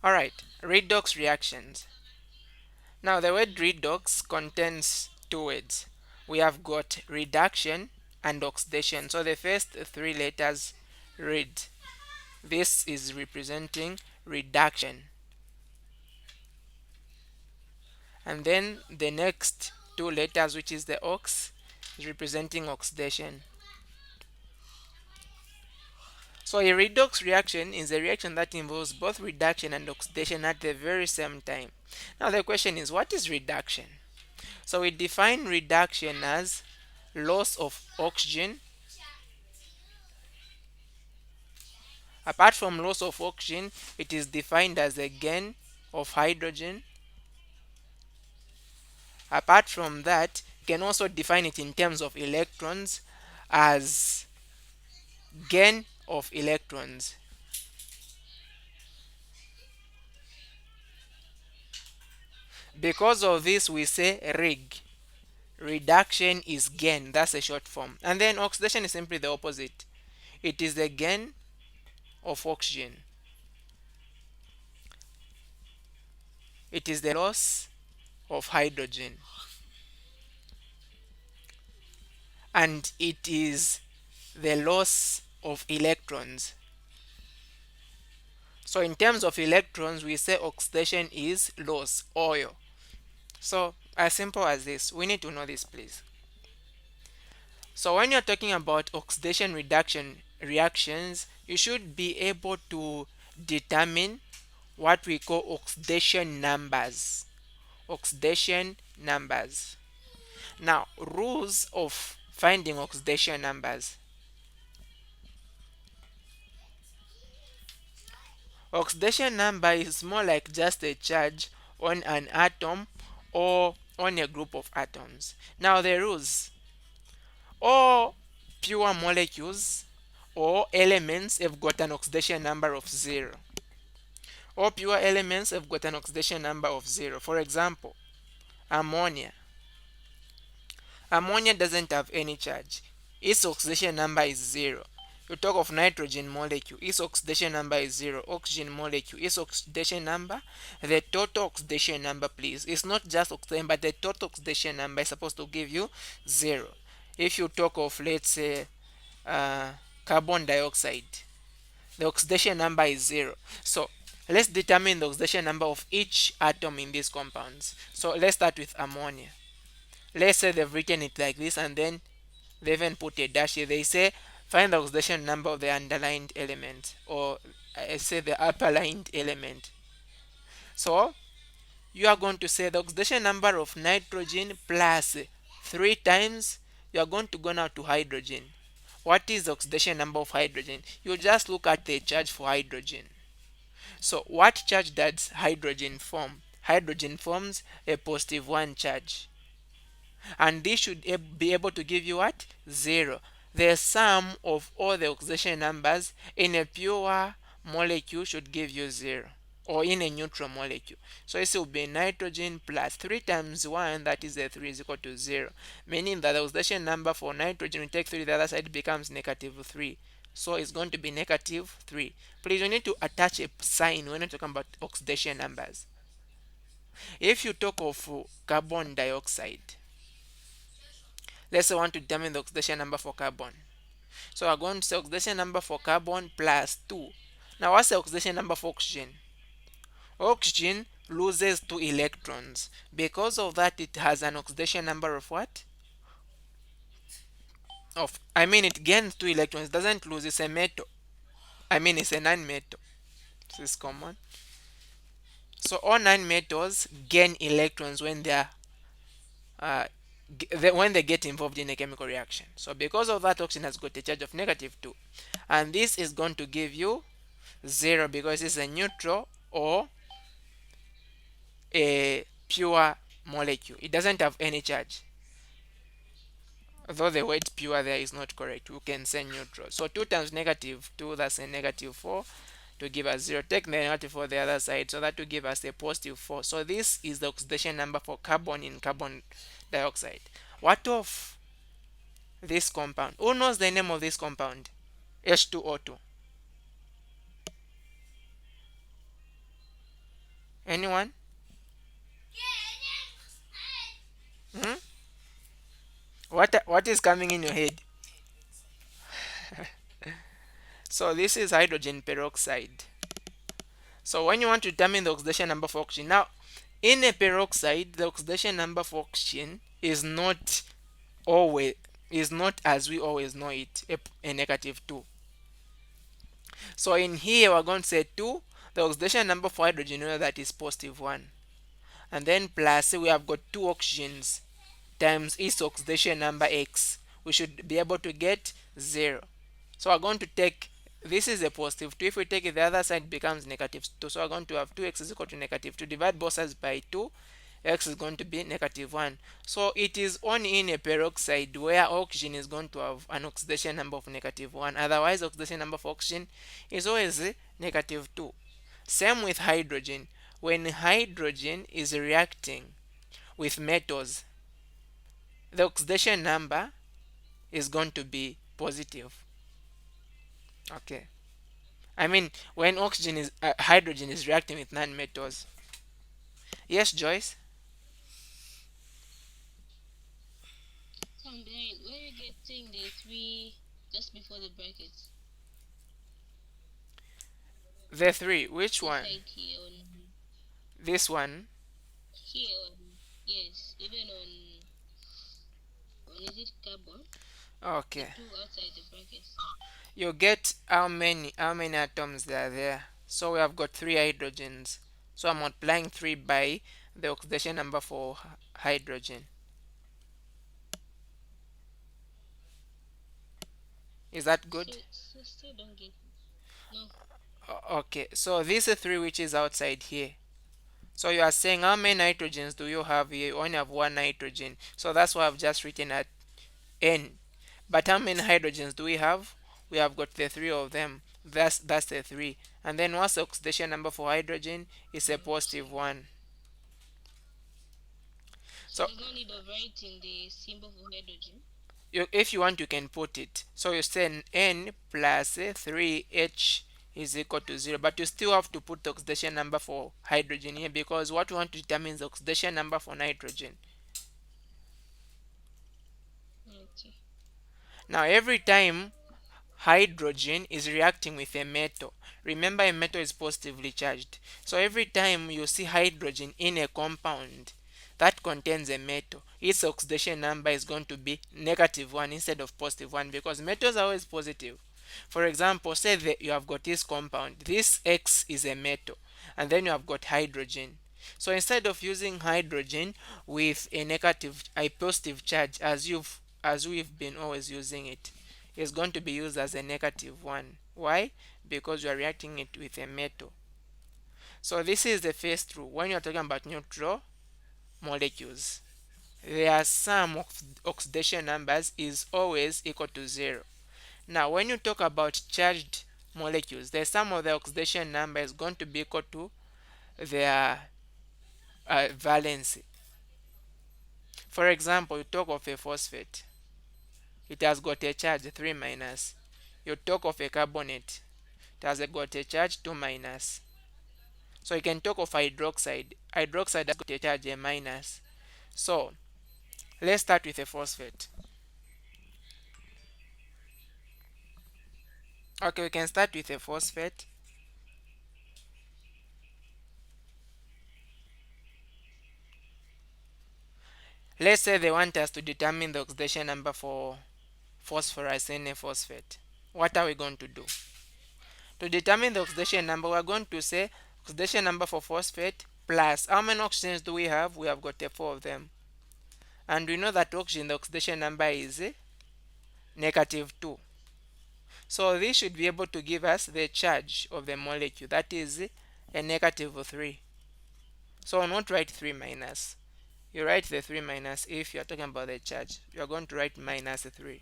All right, redox reactions. Now, the word redox contains two words. We have got reduction and oxidation. So the first three letters read. This is representing reduction. And then the next two letters, which is the ox, is representing oxidation. So a redox reaction is a reaction that involves both reduction and oxidation at the very same time. Now the question is, what is reduction? So we define reduction as loss of oxygen. Apart from loss of oxygen, it is defined as a gain of hydrogen. Apart from that, you can also define it in terms of electrons as gain of electrons. Because of this, we say reg. Reduction is gain. That's a short form. And then oxidation is simply the opposite. It is the gain of oxygen. It is the loss of hydrogen. And it is the loss of electrons. So in terms of electrons, we say oxidation is loss, oil. So as simple as this, we need to know this, please. So when you're talking about oxidation reduction reactions, you should be able to determine what we call oxidation numbers. Oxidation numbers. Now, rules of finding oxidation numbers. Oxidation number is more like just a charge on an atom or on a group of atoms. Now, the rules: all pure molecules or elements have got an oxidation number of 0. All pure elements have got an oxidation number of 0. For example, ammonia. Ammonia doesn't have any charge. Its oxidation number is 0. You talk of nitrogen molecule, its oxidation number is 0. Oxygen molecule, its oxidation number, the total oxidation number, please. It's not just oxidation, but the total oxidation number is supposed to give you 0. If you talk of, let's say, carbon dioxide, the oxidation number is 0. So let's determine the oxidation number of each atom in these compounds. So let's start with ammonia. Let's say they've written it like this, and then they even put a dash here. They say find the oxidation number of the underlined element, or I say the upperlined element. So you are going to say the oxidation number of nitrogen plus 3 times, you are going to go now to hydrogen. What is the oxidation number of hydrogen? You just look at the charge for hydrogen. So what charge does hydrogen form? Hydrogen forms a positive 1 charge. And this should be able to give you what? 0. The sum of all the oxidation numbers in a pure molecule should give you 0, or in a neutral molecule. So this will be nitrogen plus 3 times 1, that is the 3 is equal to 0, meaning that the oxidation number for nitrogen, we take 3 to the other side, becomes negative 3. So it's going to be negative 3. Please, you need to attach a sign when you're talking about oxidation numbers. If you talk of carbon dioxide, let's say I want to determine the oxidation number for carbon. So we're going to say oxidation number for carbon plus 2. Now what's the oxidation number for oxygen? Oxygen loses 2 electrons. Because of that, it has an oxidation number of what? It gains 2 electrons. It doesn't lose. It's a metal. It's a non-metal. This is common. So all non-metals gain electrons when they are uh, when they get involved in a chemical reaction. So because of that, oxygen has got a charge of negative 2. And this is going to give you 0 because it's a neutral or a pure molecule. It doesn't have any charge. Though the word pure there is not correct, we can say neutral. So 2 times negative 2, that's a negative 4 to give us 0. Take the negative for the other side, so that will give us a positive 4. So this is the oxidation number for carbon in carbon dioxide. What of this compound? Who knows the name of this compound? H2O2. Anyone? Hmm? What is coming in your head? So this is hydrogen peroxide. So when you want to determine the oxidation number for oxygen, now in a peroxide, the oxidation number for oxygen always is not as we always know it, a negative 2. So in here we're going to say 2. The oxidation number for hydrogen, you know that is positive 1. And then plus we have got 2 oxygens times its oxidation number x. We should be able to get 0. So we're going to take, this is a positive 2. If we take it the other side, it becomes negative 2. So we're going to have 2x is equal to negative 2. Divide both sides by 2. X is going to be negative 1. So it is only in a peroxide where oxygen is going to have an oxidation number of negative 1. Otherwise, oxidation number for oxygen is always negative 2. Same with hydrogen. When hydrogen is reacting with metals, the oxidation number is going to be positive. Okay. I mean, when hydrogen is reacting with non-metals. Yes, Joyce? Come then, where you getting the three just before the brackets? The three. Which This one? side here on This one. here on yes, even on is it carbon? The Okay. two outside the brackets. You get how many atoms there are there. So we have got three hydrogens. So I'm multiplying 3 by the oxidation number for hydrogen. Is that good? Still don't get it. No. Okay. So this is 3 which is outside here. So you are saying how many nitrogens do you have here? You only have one nitrogen. So that's why I've just written at N. But how many hydrogens do we have? We have got the three of them. That's the three. And then what's the oxidation number for hydrogen? It's a positive one. So So there's no need of writing the symbol for hydrogen. if you want, you can put it. So you say N plus 3H is equal to 0. But you still have to put the oxidation number for hydrogen here, because what we want to determine is the oxidation number for nitrogen. Okay. Now every time hydrogen is reacting with a metal, remember a metal is positively charged, so every time you see hydrogen in a compound that contains a metal, its oxidation number is going to be negative 1 instead of positive 1, because metals are always positive. For example, say that you have got this compound, this X is a metal, and then you have got hydrogen. So instead of using hydrogen with a positive charge, as we've been always using it, is going to be used as a negative one. Why? Because you are reacting it with a metal. So this is the first rule. When you're talking about neutral molecules, their sum of oxidation numbers is always equal to 0. Now when you talk about charged molecules, the sum of the oxidation number is going to be equal to their valency. For example, you talk of a phosphate, it has got a charge 3 minus. You talk of a carbonate, it has got a charge 2 minus. So you can talk of hydroxide. Hydroxide has got a charge a minus. So let's start with a phosphate. Okay, we can start with a phosphate. Let's say they want us to determine the oxidation number for phosphorus in a phosphate. What are we going to do? To determine the oxidation number, we're going to say oxidation number for phosphate plus how many oxygens do we have? We have got 4 of them. And we know that oxygen, the oxidation number is negative 2. So this should be able to give us the charge of the molecule, that is a negative 3. So not write 3 minus. You write the 3 minus if you are talking about the charge. You are going to write minus 3.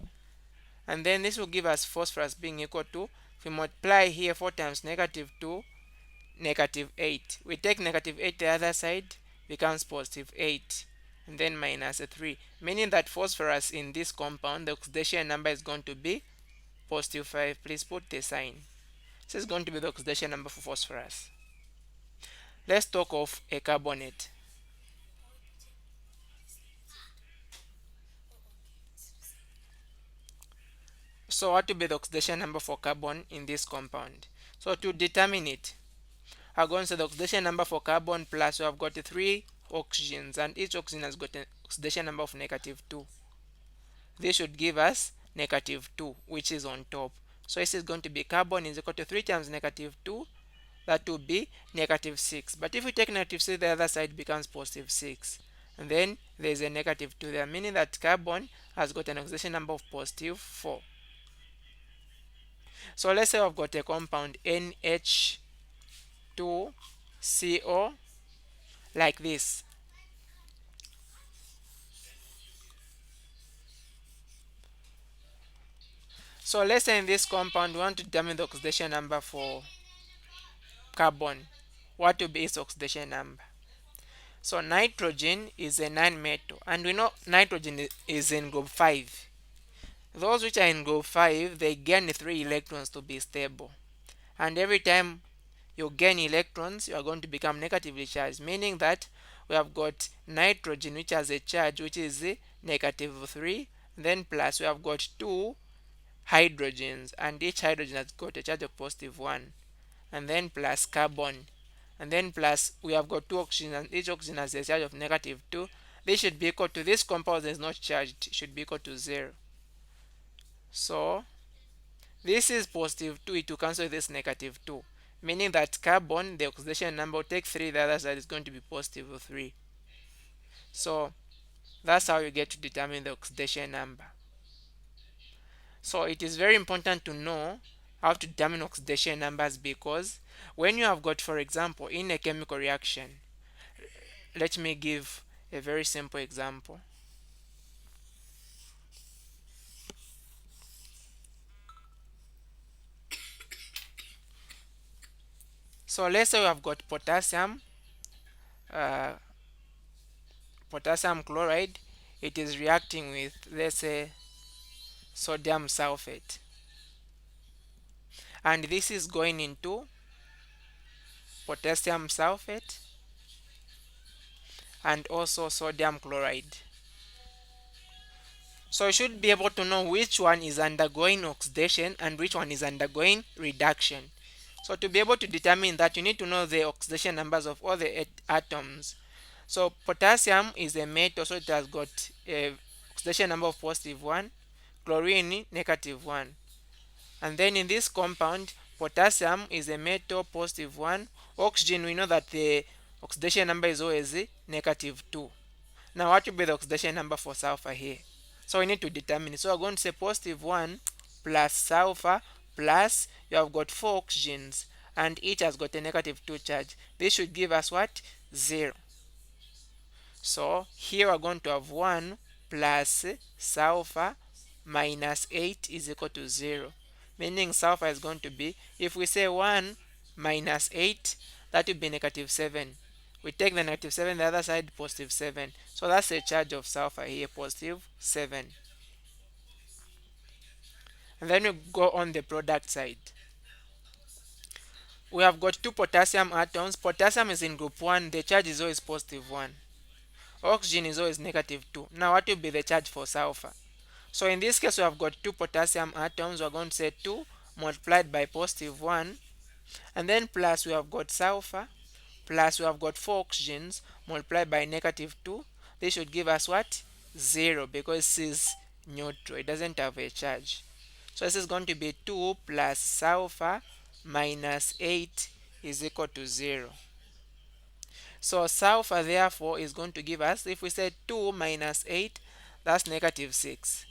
And then this will give us phosphorus being equal to, if we multiply here 4 times negative 2, negative 8. We take negative 8 to the other side, becomes positive 8. And then minus 3. Meaning that phosphorus in this compound, the oxidation number is going to be positive 5. Please put the sign. This is going to be the oxidation number for phosphorus. Let's talk of a carbonate. So what will be the oxidation number for carbon in this compound? So to determine it, I'm going to say the oxidation number for carbon plus we have got three oxygens, and each oxygen has got an oxidation number of -2. This should give us -2, which is on top. So this is going to be carbon is equal to 3 times -2. That will be -6. But if we take -6, the other side becomes +6. And then there's a -2 there, meaning that carbon has got an oxidation number of +4. So let's say I've got a compound NH2CO like this. So let's say in this compound we want to determine the oxidation number for carbon. What will be its oxidation number? So nitrogen is a non-metal, and we know nitrogen is in group 5. Those which are in group 5, they gain 3 electrons to be stable. And every time you gain electrons, you are going to become negatively charged, meaning that we have got nitrogen which has a charge which is -3, then plus we have got 2 hydrogens, and each hydrogen has got a charge of +1, and then plus carbon, and then plus we have got 2 oxygens, and each oxygen has a charge of -2. This should be equal to, this compound is not charged, it should be equal to 0. So this is +2, it will cancel this -2, meaning that carbon, the oxidation number, will take 3, the other side is going to be +3. So that's how you get to determine the oxidation number. So it is very important to know how to determine oxidation numbers, because when you have got, for example, in a chemical reaction, let me give a very simple example. So let's say we have got uh, potassium chloride. It is reacting with, let's say, sodium sulfate, and this is going into potassium sulfate and also sodium chloride. So you should be able to know which one is undergoing oxidation and which one is undergoing reduction. So to be able to determine that, you need to know the oxidation numbers of all the atoms. So potassium is a metal, so it has got a oxidation number of +1, chlorine -1. And then in this compound, potassium is a metal, +1. Oxygen, we know that the oxidation number is always -2. Now what will be the oxidation number for sulfur here? So we need to determine it. So we're going to say +1 plus sulfur plus, you have got 4 oxygens, and each has got a -2 charge. This should give us what? 0. So here we're going to have 1 plus sulfur minus 8 is equal to 0. Meaning sulfur is going to be, if we say 1 minus 8, that will be -7. We take the -7, the other side +7. So that's the charge of sulfur here, +7. And then we go on the product side. We have got 2 potassium atoms. Potassium is in group 1, the charge is always +1. Oxygen is always -2. Now what will be the charge for sulfur? So in this case we have got 2 potassium atoms. We're going to say 2 multiplied by +1, and then plus we have got sulfur plus we have got 4 oxygens multiplied by -2. This should give us what? 0, because this is neutral, it doesn't have a charge. So this is going to be 2 plus sulfur minus 8 is equal to 0. So sulfur therefore is going to give us, if we say 2 minus 8, that's -6.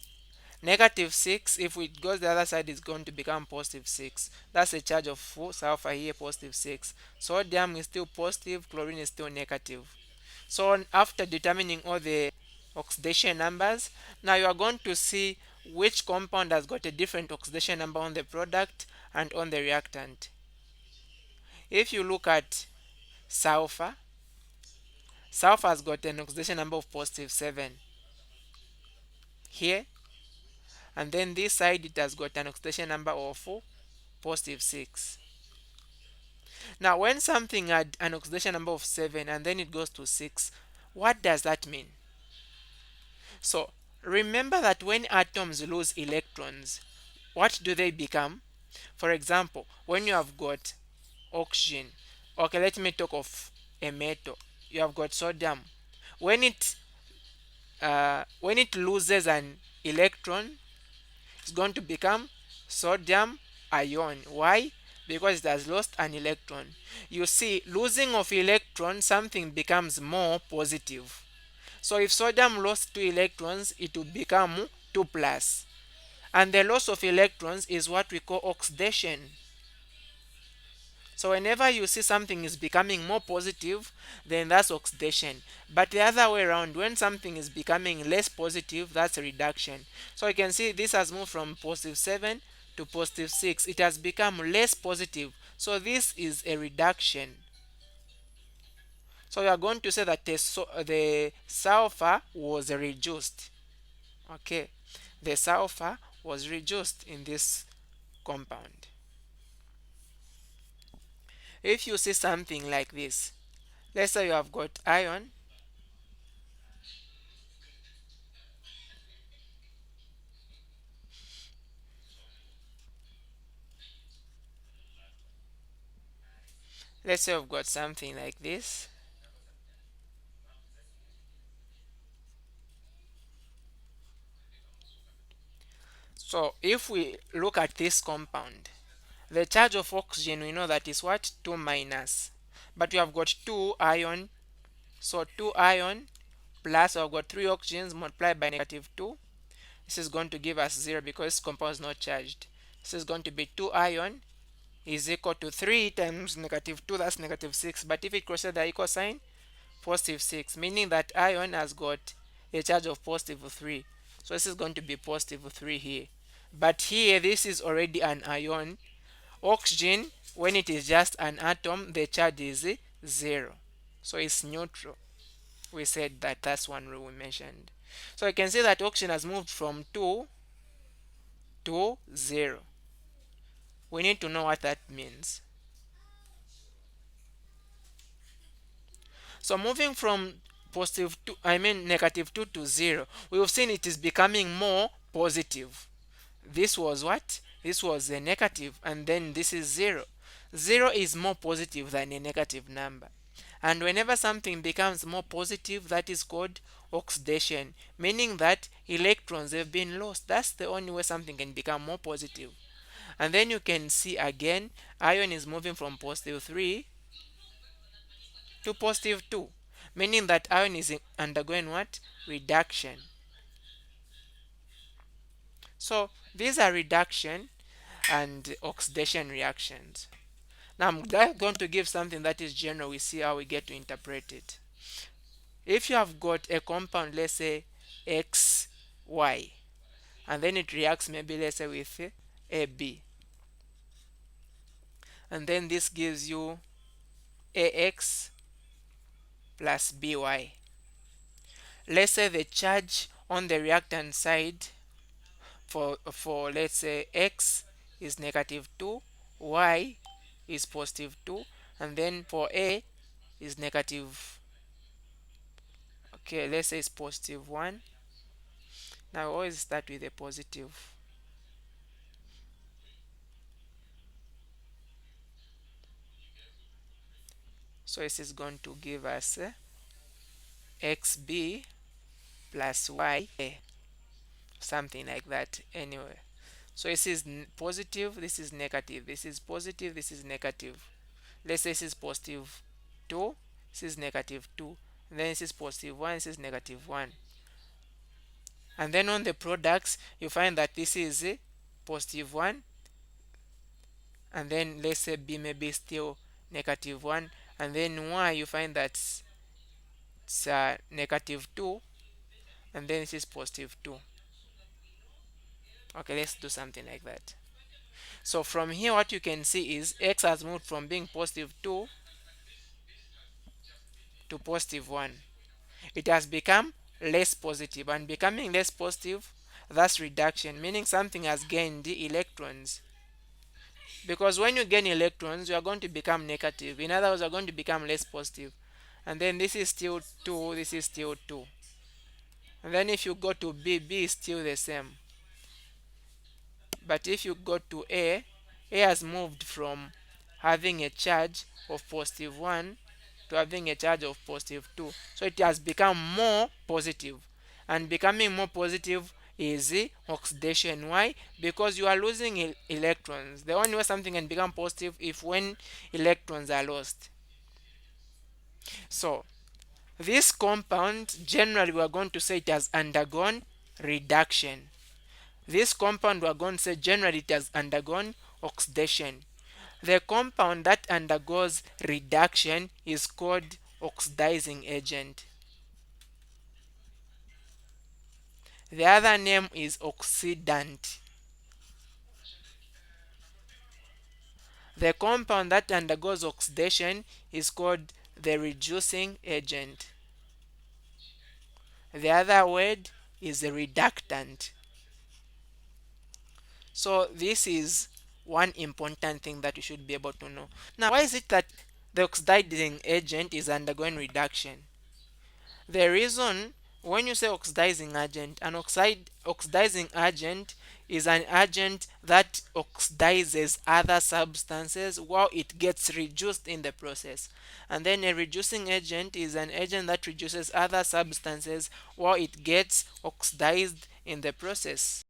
-6, if it goes the other side, is going to become +6. That's a charge of sulfur here, +6. Sodium is still positive, chlorine is still negative. So after determining all the oxidation numbers, now you are going to see which compound has got a different oxidation number on the product and on the reactant. If you look at sulfur, sulfur has got an oxidation number of +7 here, and then this side it has got an oxidation number of +6. Now, when something had an oxidation number of 7 and then it goes to 6, what does that mean? So, remember that when atoms lose electrons, what do they become? For example, when you have got oxygen, okay, let me talk of a metal. You have got sodium. When it loses an electron, it's going to become sodium ion. Why? Because it has lost an electron. You see, losing of electron, something becomes more positive. So if sodium lost 2 electrons, it will become 2 plus. And the loss of electrons is what we call oxidation. So whenever you see something is becoming more positive, then that's oxidation. But the other way around, when something is becoming less positive, that's reduction. So you can see this has moved from positive 7 to positive 6. It has become less positive. So this is a reduction. So you are going to say that the sulfur was reduced. Okay. The sulfur was reduced in this compound. If you see something like this, let's say you have got iron. Let's say I've got something like this. So if we look at this compound, the charge of oxygen, we know that is what? 2 minus. But we have got 2 iron. So 2 iron plus I've got 3 oxygens multiplied by negative 2. This is going to give us 0 because this compound is not charged. This is going to be 2 iron is equal to 3 times negative 2, that's negative 6. But if it crosses the equal sign, positive 6, meaning that iron has got a charge of positive 3. So this is going to be positive 3 here. But here, this is already an ion. Oxygen, when it is just an atom, the charge is 0. So it's neutral. We said that that's one rule we mentioned. So you can see that oxygen has moved from 2 to 0. We need to know what that means. So moving from negative 2 to 0, we've seen it is becoming more positive. This was what? This was a negative, and then this is 0. 0 is more positive than a negative number. And whenever something becomes more positive, that is called oxidation, meaning that electrons have been lost. That's the only way something can become more positive. And then you can see again, iron is moving from positive 3 to positive 2, meaning that iron is undergoing what? Reduction. So these are reduction and oxidation reactions. Now I'm going to give something that is general. We see how we get to interpret it. If you have got a compound, let's say XY, and then it reacts maybe let's say with AB, and then this gives you AX plus BY. Let's say the charge on the reactant side for let's say X is negative 2, Y is positive 2, and then for A is negative, okay, let's say it's positive 1. Now always start with a positive. So this is going to give us XB plus YA, something like that anyway. So this is positive, this is negative, this is positive, this is negative. Let's say this is positive 2, this is negative 2, and then this is positive 1, this is negative 1. And then on the products, you find that this is positive 1, and then let's say B maybe still negative 1, and then Y you find that it's negative 2, and then this is positive 2. Okay, let's do something like that. So from here, what you can see is X has moved from being positive 2 to positive 1. It has become less positive, and becoming less positive, that's reduction, meaning something has gained the electrons. because when you gain electrons you are going to become negative. In other words, you are going to become less positive. And then this is still 2, this is still 2. And then if you go to B is still the same. But if you go to A has moved from having a charge of positive 1 to having a charge of positive 2. So it has become more positive. And becoming more positive is oxidation. Why? Because you are losing electrons. The only way something can become positive if when electrons are lost. So this compound, generally we are going to say it has undergone reduction. This compound we are going to say generally it has undergone oxidation. The compound that undergoes reduction is called oxidizing agent. The other name is oxidant. The compound that undergoes oxidation is called the reducing agent. The other word is a reductant. So this is one important thing that you should be able to know. Now, why is it that the oxidizing agent is undergoing reduction? The reason, when you say oxidizing agent, an oxidizing agent is an agent that oxidizes other substances while it gets reduced in the process. And then a reducing agent is an agent that reduces other substances while it gets oxidized in the process.